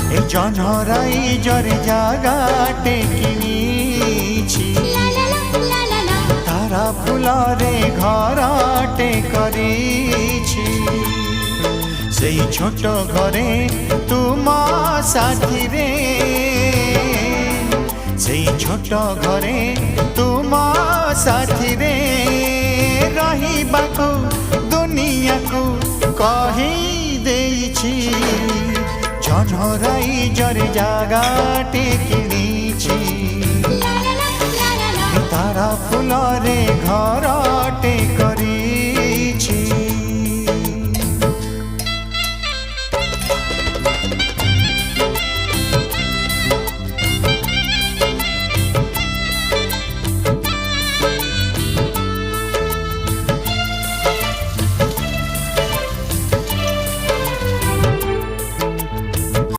এই জনরাই জরে জাগাটে কিনিছি তারা ফুলরে ঘরটে করিছি সেই ছোট ঘরে তুম সাথীরে সেই ছোট ঘরে তুম সাথীরে রহিবাকু দুনিয়াকু কহি দেইছি জনরাই জরে জাগাটে কিনিছি তারা ফুলরে ঘর